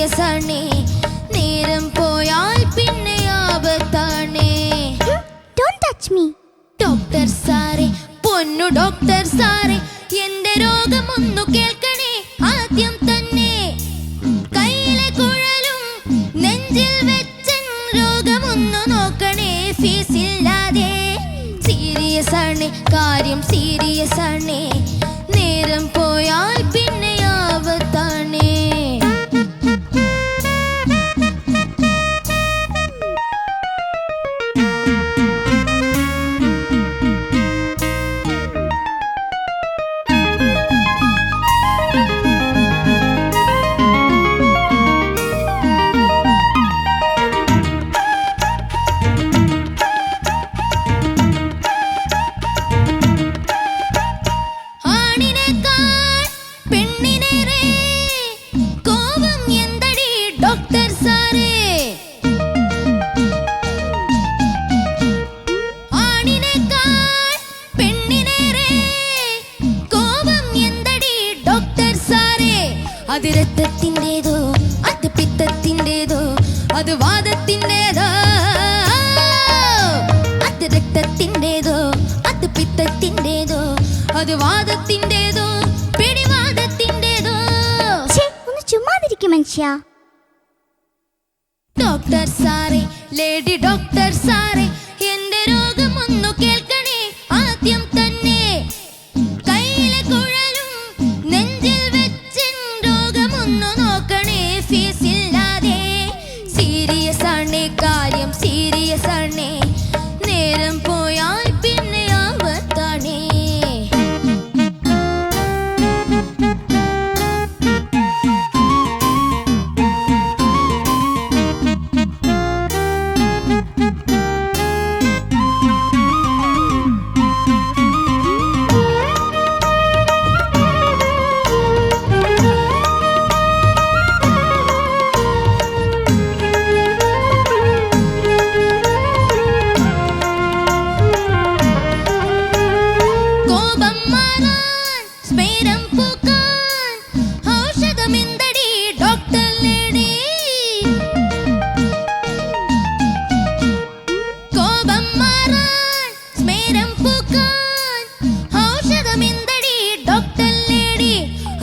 Serious ആണേ, നേരം പോയാൽ പിന്നെ ആപത്താണേ. Don't touch me. ഡോക്ടർ സാറേ, പൊന്നു ഡോക്ടർ സാറേ, എന്റെ രോഗമൊന്നു കേൾക്കണേ ആദ്യം തന്നെ. കയ്യിലെ കുഴലും നെഞ്ചിൽ വെച്ചൻ രോഗമൊന്നു നോക്കണേ ഫീസില്ലാതെ. സീരിയസ് ആണ് കാര്യം, സീരിയസ് ആണ്, നേരം പോയാൽ പിന്നെ ആപത്താണേ. അത് രക്തത്തിൻ്റെതോ അത് പിത്തത്തിൻ്റെതോ അത് വാദത്തിൻ്റെതോ, അത് രക്തത്തിൻ്റെതോ അത് പിത്തത്തിൻ്റെതോ അത് വാദത്തിൻ്റെതോ പിടിവാദത്തിൻ്റെതോ. ഒന്ന് ചുമ്മാതിരിക്കും മനുഷ്യ. ഡോക്ടർ സാറേ, ലേഡി ഡോക്ടർ സാറേ, എന്റെ രോഗമൊന്നു കേൾക്കണേ ആദ്യം തന്നെ. കയ്യിലെ കുഴലും നെഞ്ചിൽ വെച്ചൻ രോഗമൊന്നു നോക്കണേ ഫീസില്ലാതെ. സീരിയസ് ആണ് കാര്യം, സീരിയസ് ആണ്, നേരം പോയാൽ പിന്നെ ആപത്താണേ.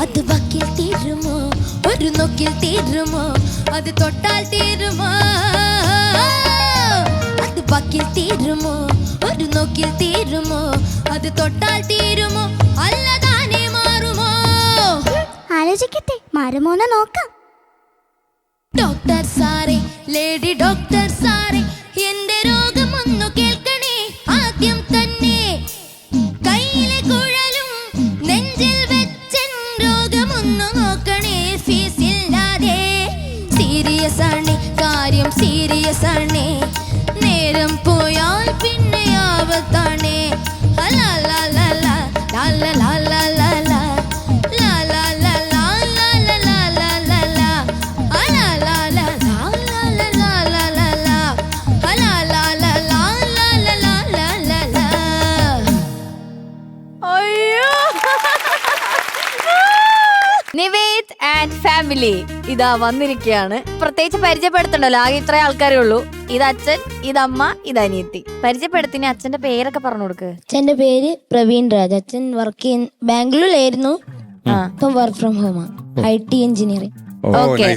അത് വക്കിൽ തീരുമോ, ഒരു നോക്കിൽ തീരുമോ, അത് തൊട്ടാൽ തീരുമോ? അത് വക്കിൽ തീരുമോ, ഒരു നോക്കിൽ തീരുമോ, അത് തൊട്ടാൽ തീരുമോ, അല്ലതാനെ മാറുമോ? ആലോചിക്കട്ടെ, മാറുമോന്ന് നോക്കാം. ഡോക്ടർ സാറേ, ലേഡി ഡോക്ടർ സാറേ, എന്റെ രോഗമൊന്നു കേൾക്കണേ ആദ്യം തന്നെ. കയ്യിലെ കുഴലും നെഞ്ചിൽ വെച്ചൻ രോഗമൊന്നു നോക്കണേ ഫീസില്ലാതെ. സീരിയസ് ആണ് കാര്യം, സീരിയസ് ആണ്, നേരം പോയാൽ പിന്നെ ആപത്താണേ. നിവേദ് ആൻഡ് ഫാമിലി ഇതാ വന്നിരിക്കുകയാണ്. പ്രത്യേകിച്ച് പരിചയപ്പെടുത്തണ്ടല്ലോ, ആകെ ഇത്ര ആൾക്കാരേ ഉള്ളൂ. ഇത് അച്ഛൻ, ഇതമ്മ, ഇത് അനിയത്തി. പരിചയപ്പെടുത്തിന് അച്ഛന്റെ പേരൊക്കെ പറഞ്ഞു കൊടുക്ക്. അച്ഛന്റെ പേര് പ്രവീൺ രാജ്. അച്ഛൻ വർക്ക് ചെയ്യുന്ന ബാംഗ്ലൂരിലായിരുന്നു, ഇപ്പം work from home, IT engineering. Okay.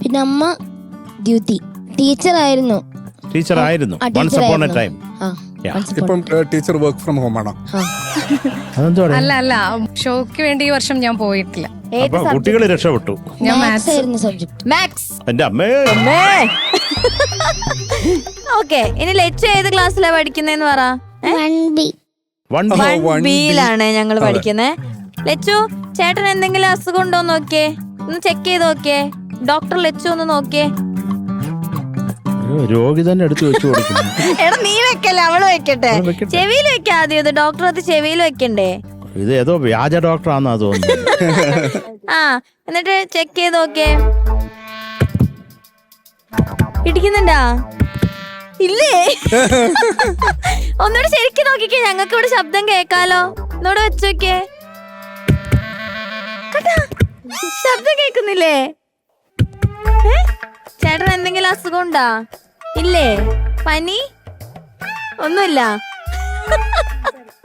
പിന്നെ അമ്മ ദ്യുതി, ടീച്ചറായിരുന്നു. ഇപ്പം ടീച്ചർ വർക്ക് ഫ്രം ഹോം ആണോ? അല്ല, ഷോക്ക് വേണ്ടി ഈ വർഷം ഞാൻ പോയിട്ടില്ല. കുട്ടികൾ രക്ഷപ്പെട്ടു. ഞാൻ മാത്സ് ആയിരുന്നു സബ്ജക്ട്. മാത്സ്. എന്റെ അമ്മേ. ഓക്കെ, ഇനി ലച്ചു ഏത് ക്ലാസ്സിലാ പഠിക്കുന്നേന്ന് പറ. 1B. 1Bയിലാണ് ഞങ്ങൾ പഠിക്കുന്നത്. ലച്ചു, ചേട്ടൻ എന്തെങ്കിലും അസുഖം ഉണ്ടോ നോക്കിയേ, ഒന്ന് ചെക്ക് ചെയ്ത് നോക്കിയേ. ഡോക്ടർ ലച്ചു ഒന്ന് നോക്കിയേ. രോഗി തന്നെ എടുത്തു വെച്ചു കൊടുക്കുന്നു. എടാ നീ വെക്കല്ലേ, അവള് വെക്കട്ടെ. ചെവിയിൽ വെക്കാ ആദ്യം, ഇത് ഡോക്ടർ അത് ചെവിയിൽ വെക്കണ്ടേ? ഇത് ഏതോ വ്യാജ ഡോക്ടറാന്നാ തോന്നുന്നു. ആ, എന്നിട്ട് ചെക്ക് ചെയ്ത് നോക്കിയേ. ഇടിക്കുന്നുണ്ടാ? ഇല്ലേ? ഒന്നുകൂടെ ശരിക്കും നോക്കിക്കേ, ഞങ്ങൾക്ക് ഇവിടെ ശബ്ദം കേക്കാലോ. ഒന്നുകൂടെ വെച്ച് നോക്കിയേ. ശബ്ദം കേക്കുന്നില്ലേ? ചേട്ടൻ എന്തെങ്കിലും അസുഖം ഉണ്ടാ? ഇല്ലേ? പനി ഒന്നുമില്ല.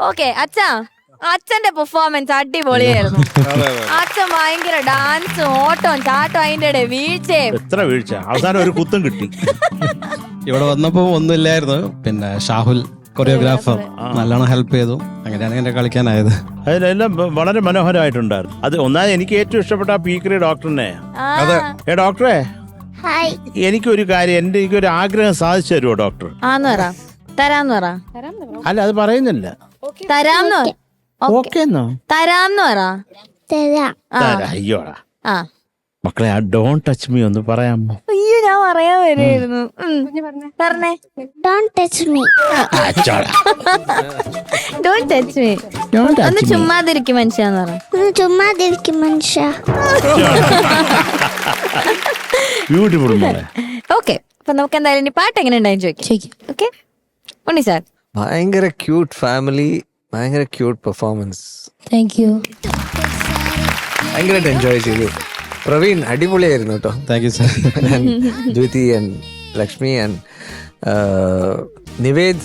ഓക്കെ അച്ഛാ, അച്ഛന്റെ പെർഫോമൻസ് അടിപൊളിയായിരുന്നു. അച്ഛൻ ഭയങ്കര ഡാൻസും ഓട്ടവും ചാട്ടവും അതിന്റെ ഇടയിൽ വീഴ്ചയും. എത്ര വീഴ്ച, അവസാനം ഒരു കുത്തും കിട്ടി. ഇവിടെ വന്നപ്പോ ഒന്നുമില്ലായിരുന്നു. പിന്നെ ഷാഹുൽ കൊറിയോഗ്രാഫർ നല്ലോണം ഹെൽപ്പ് ചെയ്തു. അങ്ങനെയാണ് എന്നെ കളിക്കാനായത്. അതിലെല്ലാം വളരെ മനോഹരമായിട്ടുണ്ടായിരുന്നു. അത് ഒന്നാമത് എനിക്ക് ഏറ്റവും ഇഷ്ടപ്പെട്ട ആ പീക്കറി ഡോക്ടറിനെ. ഡോക്ടറെ, ഹായ്. എനിക്കൊരു കാര്യം, എനിക്കൊരു ആഗ്രഹം സാധിച്ചു തരുമോ ഡോക്ടർ? ആന്ന് പറ, തരാന്ന് പറ. അല്ല, അത് പറയുന്നില്ല. തരാന്ന് പറ. ഓക്കെ എന്നോ? തരാന്ന് പറ. തരാം. അയ്യോടാ ആ മക്കളെ, ആ ഡോണ്ട് ടച്ച് മീ ഒന്ന് പറയാമോ? അയ്യോ, ഞാൻ പറയാൻ വരുമായിരുന്നു. പറഞ്ഞേ. Don't touch me. Don't touch me. ഒന്ന് ചുമ്മാതിരിക്കും മനുഷ്യാന്ന് പറ. ഒന്ന് ചുമ്മാതിരിക്കും മനുഷ്യ. ബ്യൂട്ടിഫുൾ മോളെ. ഓക്കെ, അപ്പൊ നമുക്ക് എന്തായാലും ഇനി പാട്ട് എങ്ങനെ ഉണ്ടായി ചോദിക്കും. Okay Unni sir. ഭയങ്കര ക്യൂട്ട് ഫാമിലി, ഭയങ്കര ക്യൂട്ട് പെർഫോമൻസ്. Thank you. ഭയങ്കരമായിട്ട് എൻജോയ് ചെയ്തു. പ്രവീൺ അടിപൊളിയായിരുന്നു കേട്ടോ. Thank you sir. Dwithi and Lakshmi and Nived,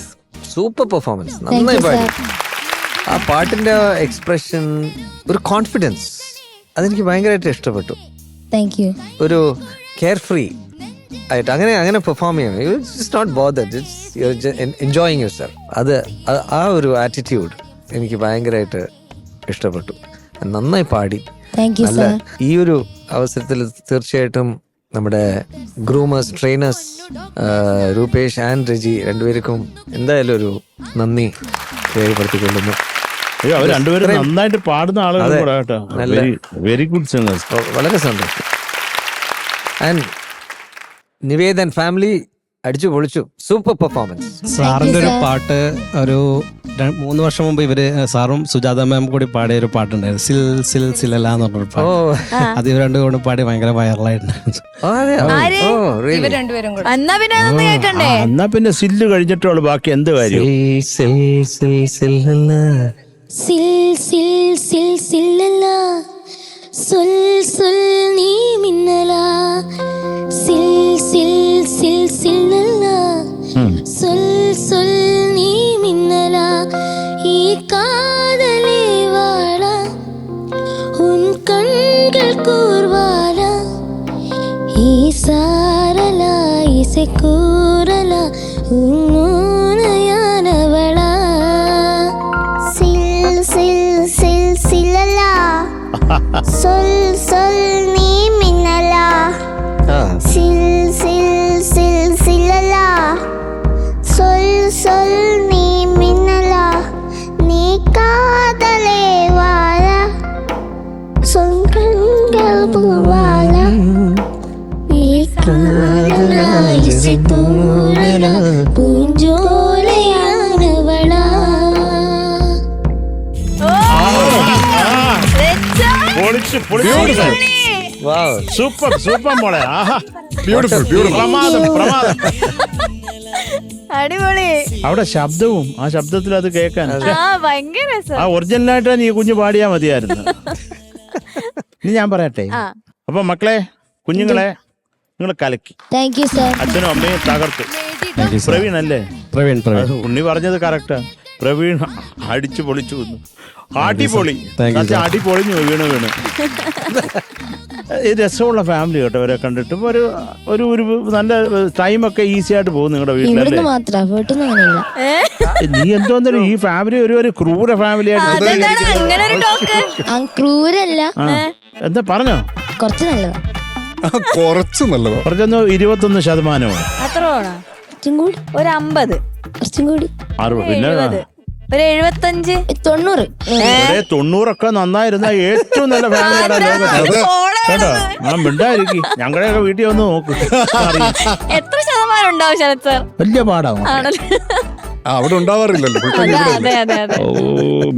super performance. നന്നായി പാടി. ആ പാട്ടിന്റെ എക്സ്പ്രഷൻ, ഒരു കോൺഫിഡൻസ്, അതെനിക്ക് ഭയങ്കരമായിട്ട് ഇഷ്ടപ്പെട്ടു. Thank you. ഒരു കെയർ ഫ്രീ ആയിട്ട് അങ്ങനെ പെർഫോം ചെയ്യണം. You just not bothered, you enjoying your self. അത് ആ ഒരു ആറ്റിറ്റ്യൂഡ് എനിക്ക് ഭയങ്കരമായിട്ട് ഇഷ്ടപ്പെട്ടു. നന്നായി പാടി. നല്ല ഈ ഒരു അവസരത്തിൽ തീർച്ചയായിട്ടും നമ്മുടെ ഗ്രൂമേഴ്സ്, ട്രെയിനേഴ്സ് രൂപേഷ് ആൻഡ് രജി രണ്ടുപേർക്കും എന്തായാലും ഒരു നന്ദി രേഖപ്പെടുത്തിക്കൊള്ളുന്നു. അവർ രണ്ടുപേരും നന്നായിട്ട് പാടുന്ന ആളുകൾ കൂടെ കേട്ടോ. Very good singers. വളരെ സന്തോഷം. ആൻഡ് നിവേദ് ആൻഡ് ഫാമിലി അടിച്ചു പൊളിച്ചു. Super performance. സാറിന്റെ ഒരു പാട്ട് ഒരു 3 വർഷം മുമ്പ് ഇവര് സാറും സുജാത മാം കൂടി പാടിയ ഒരു പാട്ടുണ്ടായിരുന്നു, സിൽ സിൽ സിലല്ല എന്ന് പറഞ്ഞൊരു പാട്ട്. അത് ഇവർ രണ്ടും കൂടെ പാടി ഭയങ്കര വൈറലായിട്ടുണ്ട്. ഇവർ രണ്ടുപേരും കൂടെ. എന്നാ പിന്നെ അതൊന്ന് കേൾക്കണ്ടേ? എന്നാ പിന്നെ സില്ല് കഴിഞ്ഞിട്ടുള്ളു ബാക്കി എന്ത് കാര്യം. സിൽ സിൽ സിൽ സില്ലല്ല സുൽ സുൽ നീ മിന്നല സിൽ സിൽ സിൽ സില്ലല്ല സുൽ സുൽ നീ മിന്നല ഈ കാതലേ വാഴ ഉൻ കൺകൾ കൂർവാല ഈ സാരല ഇസെ കൂറല ഉന്നൂനയാനവള സിൽ സിൽ സിൽ സിലല സൊൽ സൊൽ നീ മിന്നല സിൽ സിൽ സിൽ സിലല സൊൽ സൊൽ നീ മിന്നല നീ കാതലേ വാഴ സൊങ്കങ്ങൾ പൂവാല നീ കാതലായി പൂരല പൂഞ്ചോലയാനവള. സൂപ്പർ സൂപ്പർ മോളെ. ആഹാ, ബ്യൂട്ടിഫുൾ ബ്യൂട്ടിഫുൾ. പ്രമാദം പ്രമാദം. അടിപൊളി. അവിടെ ശബ്ദവും ആ ശബ്ദത്തിൽ അത് കേൾക്കാൻ ഭയങ്കര ആ ഒറിജിനലായിട്ട് നീ കുഞ്ഞു പാടിയാ മതിയായിരുന്നു. ഇനി ഞാൻ പറയട്ടെ. അപ്പൊ മക്കളെ, കുഞ്ഞുങ്ങളെ, നിങ്ങൾ കലക്കി. Thank you sir. അച്ഛനും അമ്മയും തകർത്തു. പ്രവീൺ അല്ലേ? പ്രവീൺ. ഉണ്ണി പറഞ്ഞത് കറക്റ്റാ. പ്രവീൺ അടിച്ചു പൊളിച്ചു വന്നു. അടിപൊളി. അടിപൊളിഞ്ഞു വീണ്. രസമുള്ള ഫാമിലി കേട്ടോ. അവരെ കണ്ടിട്ട് ഒരു ഒരു നല്ല ടൈമൊക്കെ ഈസി ആയിട്ട് പോകും നിങ്ങളുടെ വീട്ടിലല്ലേ? നീ എന്തോന്നേരം ഈ ഫാമിലി ഒരു ക്രൂര ഫാമിലി ആയിട്ട്. ക്രൂരല്ല, എന്താ പറഞ്ഞോ? കുറച്ച് നല്ലതാ. കുറച്ച് നല്ലതാ. കുറച്ചൊന്ന് 21%. അത്ര വേണോ? ഒരു 50, കുറച്ചും കൂടി 60, പിന്നെ ഒരു 75, 90. 90 നന്നായിരുന്ന ഏറ്റവും നല്ല ഫാമിലിയാണ് ലോകത്ത് കേട്ടോ. മിണ്ടായിരിക്കും. ഞങ്ങളുടെയൊക്കെ വീട്ടിൽ വന്ന് നോക്ക്. എത്ര ശതമാനം ഉണ്ടാവും ശരത് സാർ? വലിയ പാടാവും. അവിടെ ഉണ്ടാവാറില്ലല്ലോ. Oh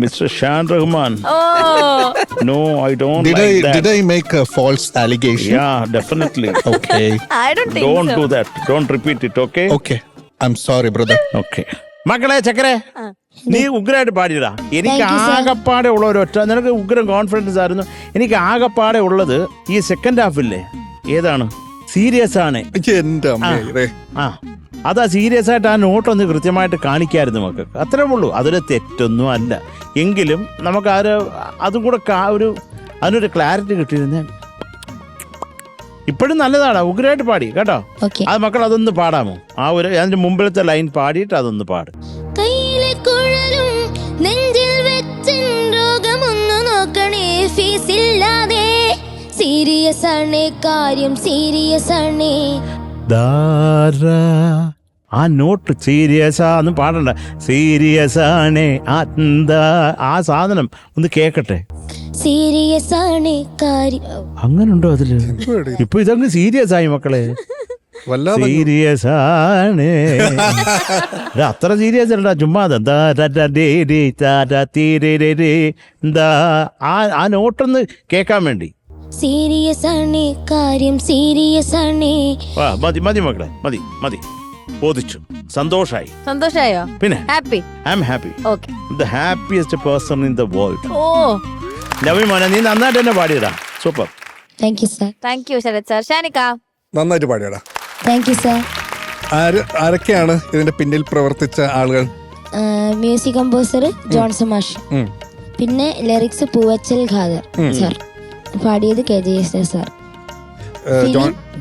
mister Shan Rahman. No, I don't like that. Did I make a false allegation? Yeah, definitely. Okay. I don't think Don't so. do that. Don't repeat it, okay? Okay. I'm sorry, brother. Okay. മക്കളെ, ചക്കരെ, നീ ഉഗ്രായിട്ട് പാടിയടാ. എനിക്ക് ആകപ്പാടെ ഉള്ള ഒരൊറ്റ, നിനക്ക് ഉഗ്രം confidence ആയിരുന്നു. എനിക്ക് ആകപ്പാടെ ഉള്ളത് ഈ സെക്കൻഡ് ഹാഫില്ലേ, ഏതാണ്? സീരിയസ് ആണ്. എന്റെ അമ്മേ. ആ അതാ സീരിയസ് ആയിട്ട് ആ നോട്ടൊന്ന് കൃത്യമായിട്ട് കാണിക്കായിരുന്നു നമുക്ക്. അത്രേ ഉള്ളൂ. അതൊരു തെറ്റൊന്നും അല്ല. എങ്കിലും നമുക്ക് അതും കൂടെ അതിനൊരു ക്ലാരിറ്റി കിട്ടിയിരുന്നേ. ഇപ്പോഴും നല്ലതാണ്. ഉഗ്രമായിട്ട് പാടി കേട്ടോ. അത് മക്കൾ അതൊന്ന് പാടാമോ? അതിന്റെ മുമ്പിലത്തെ ലൈൻ പാടിയിട്ട് അതൊന്ന് പാട്. കയ്യിലെ കുഴലും നെഞ്ചിൽ വെച്ച് രോഗമൊന്നു നോക്കണേ, ഫീസില്ലാതെ. സീരിയസ് ആണ് കാര്യം, സീരിയസ് ആണ്. ആ നോട്ട് സീരിയസ് ആന്ന് പാടണ്ട. സീരിയസ് ആണ് ആ സാധനം ഒന്ന് കേക്കട്ടെ. സീരിയസ് ആണ് കാര്യം. അങ്ങനുണ്ടോ അതില്? ഇപ്പൊ ഇതങ്ങ് സീരിയസ് ആയി മക്കളെ. വല്ലാതെ സീരിയസ് ആണ്. അത്ര സീരിയസ് അല്ല, ചുമ്മാ ആ നോട്ടൊന്ന് കേക്കാൻ വേണ്ടി. സീരിയസ് ആണ് കാര്യം, സീരിയസ് ആണ്. മതി മതി മക്കളെ, മതി മതി. ബോധിച്ചു. സന്തോഷായോ? പിന്നെ happy. I am happy. Okay. The happiest person in the world. ഓ നവി മോനെ, നീ നന്നായിട്ട് തന്നെ പാടിയടാ. Super. Thank you sir. Thank you Sharath sir. ഷാനിക്ക നന്നായിട്ട് പാടിയടാ. Thank you sir. ആരൊക്കെയാണ് ഇതിന്റെ പിന്നിൽ പ്രവർത്തിച്ച ആളുകൾ? മ്യൂസിക് കമ്പോസർ ജോൺസൺ മാഷ്, പിന്നെ ലിറിക്സ് പൂവച്ചൽ ഖാദർ സർ, പാടിയത് KJS സാർ.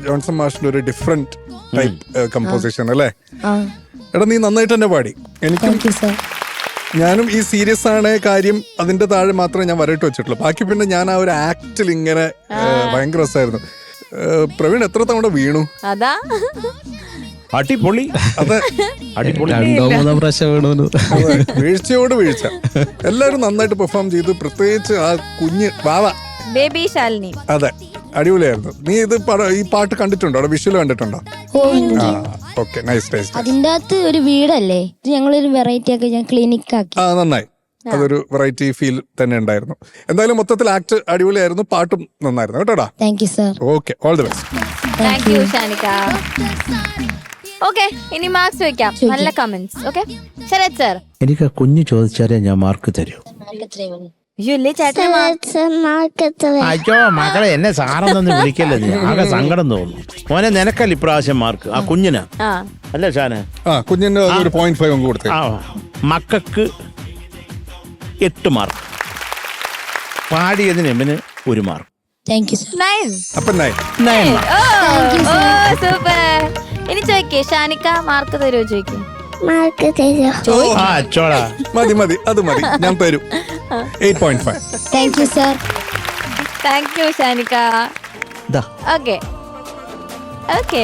ജോൺസൺ മാഷിന്റെ ഒരു ഡിഫറെന്റ് ടൈപ്പ് കമ്പോസിഷൻ അല്ലേ? എടാ നീ നന്നായിട്ട് തന്നെ പാടി. എനിക്കും ഞാനും ഈ സീരിയസ് ആണ് കാര്യം അതിന്റെ താഴെ മാത്രമേ ഞാൻ വരയിട്ട് വെച്ചിട്ടുള്ളൂ. ബാക്കി പിന്നെ ഞാൻ ആ ഒരു ആക്ടിൽ ഇങ്ങനെ ഭയങ്കര രസമായിരുന്നു. പ്രവീൺ എത്ര തവണ വീണു? അതാ അടിപൊളി. അതെ, അടിപൊളി. 2-3 പ്രാവശ്യം വീണു. വീഴ്ചയോട് വീഴ്ച. എല്ലാവരും നന്നായിട്ട് പെർഫോം ചെയ്തു. പ്രത്യേകിച്ച് ആ കുഞ്ഞ് വാവ ബേബി ശാലിനി. അതെ, അടിപൊളിയായിരുന്നു. നീ ഈ പാട്ട് കണ്ടിട്ടുണ്ടോ? അവിടെ വിഷ്വൽ കണ്ടിട്ടുണ്ടോ? Okay, nice nice. അതിന്റെ അകത്ത് ഒരു വീടല്ലേ, ഇത് ഞങ്ങളൊരു വെറൈറ്റി ആക്കി ഞാൻ ക്ലിനിക് ആക്കി. നന്നായി. അതൊരു വെറൈറ്റി ഫീൽ തന്നെ ഉണ്ടായിരുന്നു. എന്തായാലും മൊത്തത്തിൽ ആക്ട് അടിപൊളിയായിരുന്നു, പാട്ടും നന്നായിരുന്നു കേട്ടോടാ. Thank you sir. Okay, all the best. Thank you ഷാനിക്ക. ഓക്കെ, ഇനി മാർക്സ് വെക്കാം. നല്ല കമന്റ്സ്. Okay Sarath sir. എനിക്ക് കുഞ്ഞു ചോദിച്ചാലേ ഞാൻ മാർക്ക് തരൂ. അയ്യോ മക്കളെ, എന്നെ സാറൊന്നും വിളിക്കല്ലേ നീ. ആകെ സങ്കടം തോന്നുന്നു. മോനെ നിനക്കല്ല ഇപ്രാവശ്യം മാർക്ക്, ആ കുഞ്ഞിനാ അല്ലേ ഷാനെ? കുഞ്ഞിന് 0.5 കൊടുത്തു. മക്കൾക്ക് 8 മാർക്ക്. പാടിയതിന് ഇവന് 1 mark. Thank you sir. Super. ഇനി ചോദിക്കേ ഷാനിക്ക, മാർക്ക് തരുമോ? ചോദിക്കേ. മാർക്ക് തരുമോ? മതി മതി, അത് മതി, ഞാൻ തരും. 8.5. Thank you sir. Thank you ഷാനിക്ക. Okay okay.